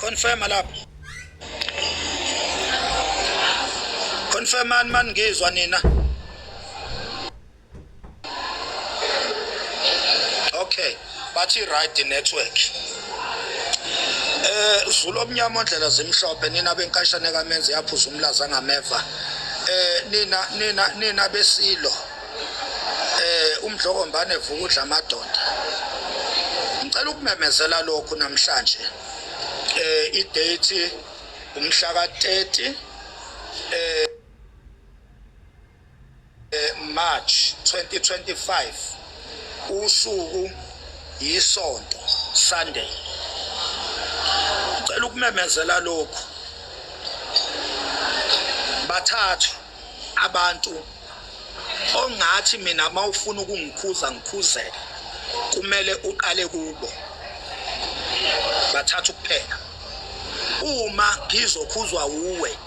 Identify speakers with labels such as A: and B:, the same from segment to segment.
A: confirm lapho confirm man ngizwa nina okay bathi right network Zulu omnyama ondlela zimhlophe nina benkashane kaMenzi yaphuza umlaza ngameva nina besilo umdlokombane vukudla amadoda ngicela ukumemezela lokhu namhlanje idate umhla ka30 March 2025 usuku yisonto Sunday ngicela ukumemezela lokhu bathathu abantu ongathi mina mawufuna ukungikhuza ngikhuzeke kumele uqale kubo bathathu kuphela uma ngizokhuzwa uwe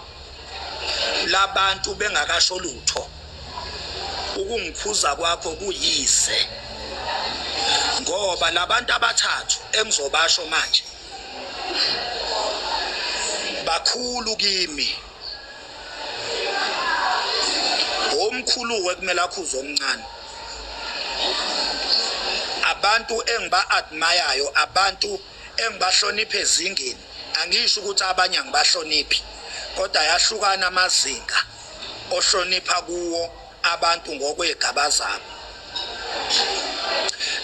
A: labantu bengakasho lutho ukungikhuza kwakho kuyise ngoba labantu abathathu engizobasho manje bakhulu kimi omkhulu wekumele akhuze omncane abantu engiba admire abantu engibahloniphe ezingeni angisho ukuthi abanye ngibahloniphi kodwa yahlukana amazinga ohlonipha kuwo abantu ngokwegaba zabo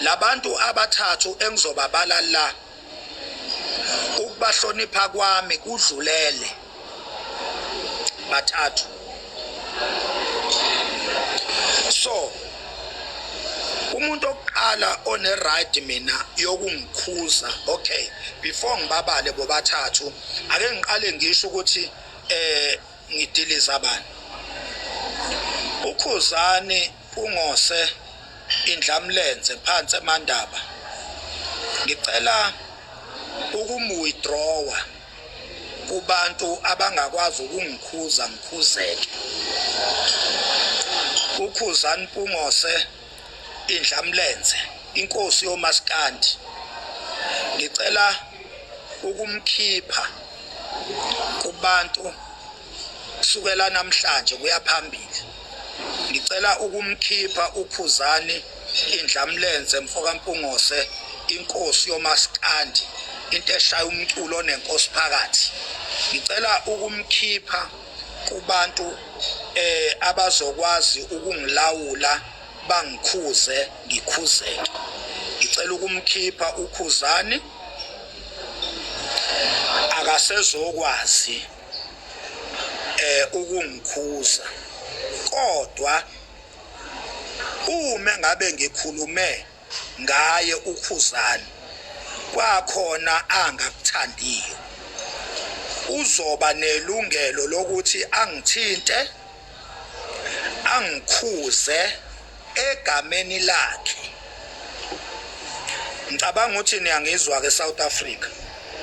A: labantu abathathu engizobabala la ukubahlonipha kwami kudlulele bathathu so umuntu oqala one right mina yokungikhuza okay before ngibabale bobathathu ake ngiqale ngisho ukuthi ngidiliza abantu ukhuzani ungose indlamlenze phansi eMandaba ngicela ukumwithdrawa kubantu abangakwazi ukungikhuza ngikhuzeke ukhuzani ungose indlamlenze inkosi yomaskandi ngicela ukumkhipha kubantu kusukela namhlanje kuya phambili ngicela ukumkhipha ukhuzani indlamlenze mfoka Mpungose inkosi yomaskandi into eshaya umculo onenkosi phakathi ngicela ukumkhipha kubantu abazokwazi ukungilawula bangikhuze ngikhuzeke ngicela ukumkhipha ukhuzani akasezokwazi ukungikhuza kodwa uma ngabe ngikhulume ngaye ukhuzani kwakhona angakuthandiyo uzoba nelungelo lokuthi angithinte angikhuze egameni lakhe ngicabanga ukuthi niyangizwa ke South Africa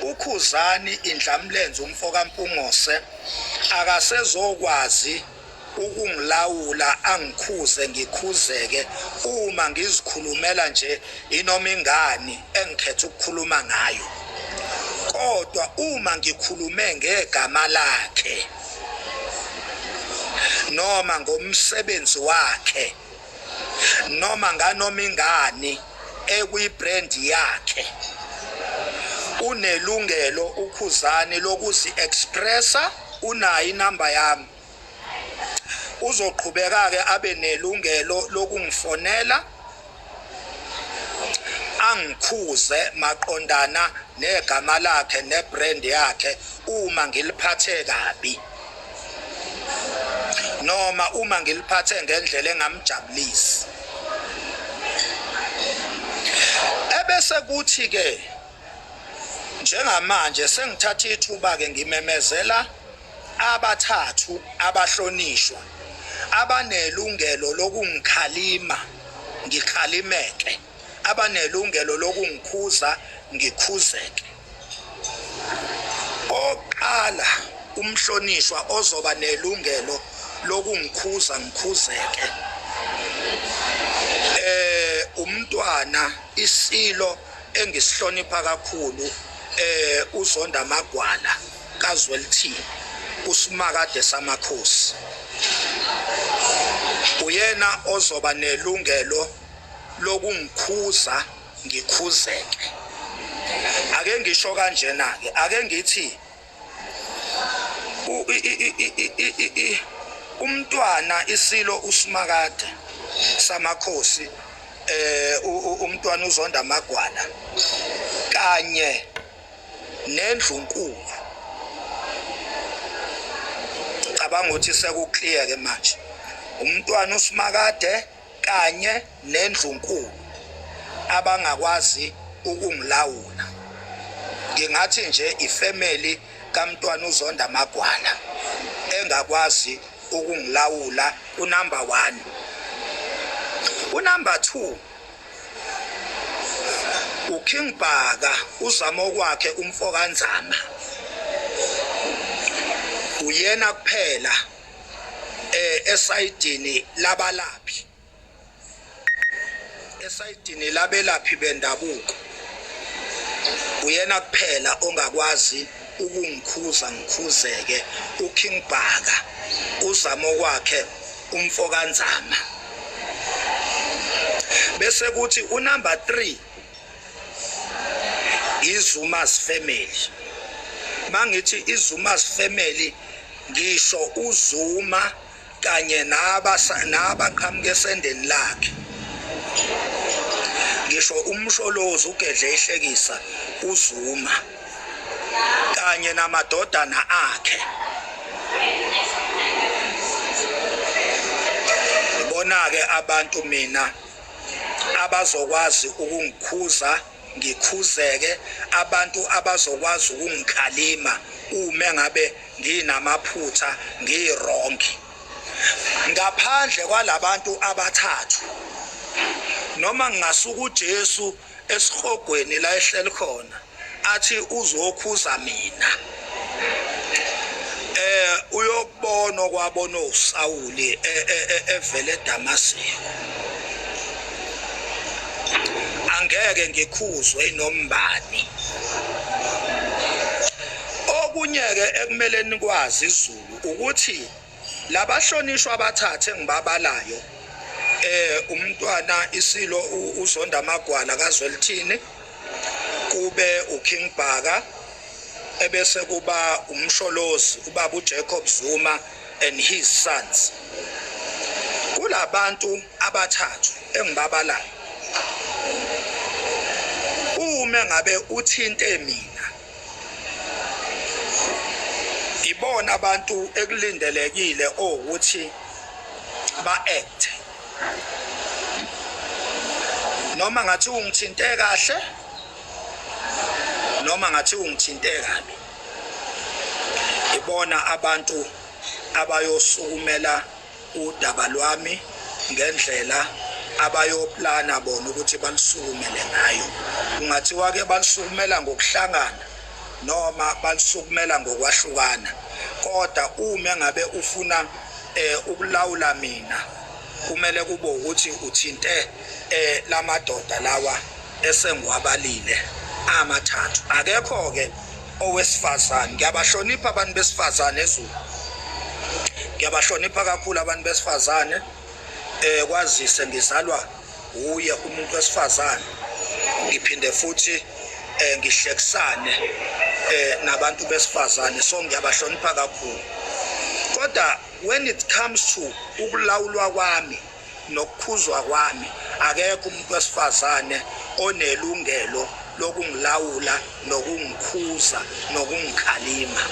A: ukhuzani indlamlenze umfoka Mpungose akasezokwazi ukungilawula angikhuze ngikhuzeke uma ngizikhulumela nje inoma ingani engikhetha ukukhuluma ngayo kodwa uma ngikhulume ngegama lakhe noma ngomsebenzi wakhe noma nganoma ingani ekuyibrand yakhe unelungelo ukhuzani lokuzi expressa unayi inamba yami uzoqhubeka ke abe nelungelo lokungifonela angikhuze maqondana negama lakhe nebrand yakhe uma ngiliphathe kabi noma uma ngiliphathe ngendlela engamjabulisi ebese kuthi ke njengamanje sengithatha ithuba ke ngimemezela abathathu abahlonishwa abanelungelo lokungikhalima ngikhalimeke abanelungelo lokungikhuza ngikhuzeke oqala umhlonishwa ozoba nelungelo lokungikhuza ngikhuzeke umntwana isilo engisihlonipha kakhulu uZonda Magwala kaZwelithini uSimakade Samakhosi uyena ozoba nelungelo lokungikhuza ngikhuzeke. Ake ngisho kanjena ke, ake ngithi umntwana isilo uSimakade Samakhosi umntwana uZonda Magwala kanye nendlunkulu, cabanga ukuthi sekuclear ke manje, umntwana uSimakade kanye nendlunkulu abangakwazi ukungilawula. Ngingathi nje ifamily kaMntwana uZonda Magwala engakwazi ukungilawula, unumber 1. Unumber 2, uKing Bhaka uzamo kwakhe umfokanzama, uyena kuphela esayidini labalaphi, esayidini labelaphi bendabuko, uyena kuphela ongakwazi ukungikhuza ngikhuzeke. uKing Bhaka uzamo kwakhe umfokanzama. Bese kuthi unumber 3 iZuma's family. Mangithi iZuma's family ngisho uZuma kanye nabaqhamuke esendeni lakhe, ngisho umsholozi uGedle Ehlekisa uZuma kanye namadodana akhe. Ibona-ke abantu mina abazokwazi ukungikhuza ngikhuzeke, abantu abazokwazi ukungikhalima uma ngabe nginamaphutha ngirongi. Ngaphandle kwalabantu abathathu, noma ngingasuka uJesu esihogweni la ehleli khona athi uzokhuza mina, uyokubona kwabona uSawuli evele eDamaseko, angeke ngikhuzwe nombani. Okunye-ke ekumele nikwazi iZulu ukuthi labahlonishwa abathathu engibabalayo, umntwana isilo uZonda Magwala kaZwelithini, kube uKing Bhaka, ebese kuba umsholozi ubaba uJacob Zuma and his sons. Kulabantu abathathu engibabalayo, uma ngabe uthinte mina, ibona abantu ekulindelekile ukuthi ba-act, noma ngathi ungithinte kahle noma ngathi ungithinte kabi. Ibona abantu abayosukumela udaba lwami ngendlela abayoplana bona ukuthi balisukumele ngayo. Ungathiwa ke balisukumela ngokuhlangana noma balisukumela ngokwahlukana, kodwa uma ngabe ufuna ukulawula mina, kumele kube ukuthi uthinte lamadoda lawa esengiwabalile amathathu. Akekho ke owesifazane. Ngiyabashonipha abantu besifazane eZulu, ngiyabashonipha kakhulu abantu besifazane. Kwazise ngizalwa uye umuntu wesifazane, ngiphinde futhi ngihlekisane nabantu besifazane, so ngiyabashonipha kakhulu. Kodwa when it comes to ukulawulwa kwami nokukhuzwa kwami, akekho umuntu wesifazane onelungelo lokungilawula nokungikhuza nokungikhalima.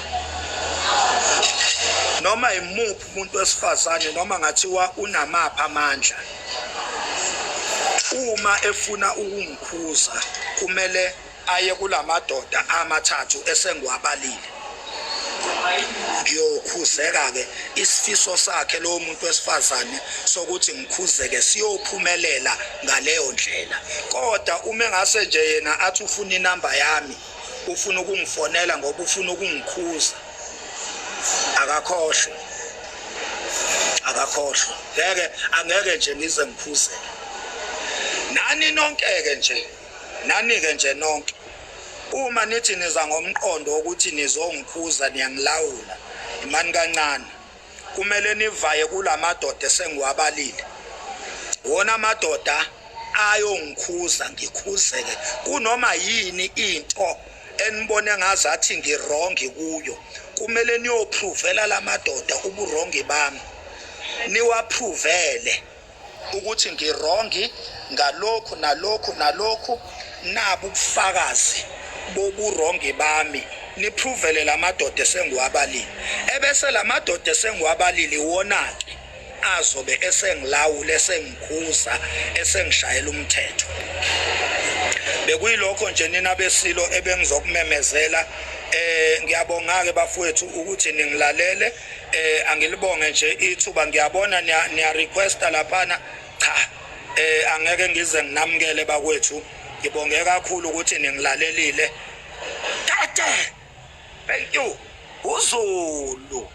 A: Noma imuphi umuntu wesifazane, noma ngathiwa unamapha amandla, uma efuna ukungikhuza kumele aye kulamadoda amathathu esengiwabalile. Ngiyokhuzeka ke isifiso sakhe lo muntu wesifazane sokuthi ngikhuzeke siyophumelela ngaleyo ndlela. Kodwa uma engase nje yena athi ufuna inamba yami, ufuna ukungifonela ngoba ufuna ukungikhuza, akakhohlwe, angeke nje nize ngikhuzeke. Nani nonke ke nje, nani ke nje nonke uma nithi niza ngomqondo ukuthi nizongikhuza niyangilawula imani kancane kumele nivaye kulamadoda esengiwabalile wona amadoda ayongikhuza ngikhuzeke kunoma yini into enibone ngazathi ngirong kuyo kumele niyopruvela lamadoda uburongi bami niwapruvele ukuthi ngirongi ngalokhu nalokhu nalokhu nabo ubufakazi boburongi bami nipruvele lamadoda esengiwabalile ebese lamadoda esengiwabalile wona ke azobe esengilawula esengikhuza esengishayela umthetho bekuyilokho nje nina besilo ebengizokumemezela ngiyabonga ke bafowethu ukuthi ningilalele angilibonge nje ithuba ngiyabona niya requesta laphana cha angeke ngize nginamukele bakwethu ngibonge kakhulu ukuthi ningilalelile tate thank you uZulu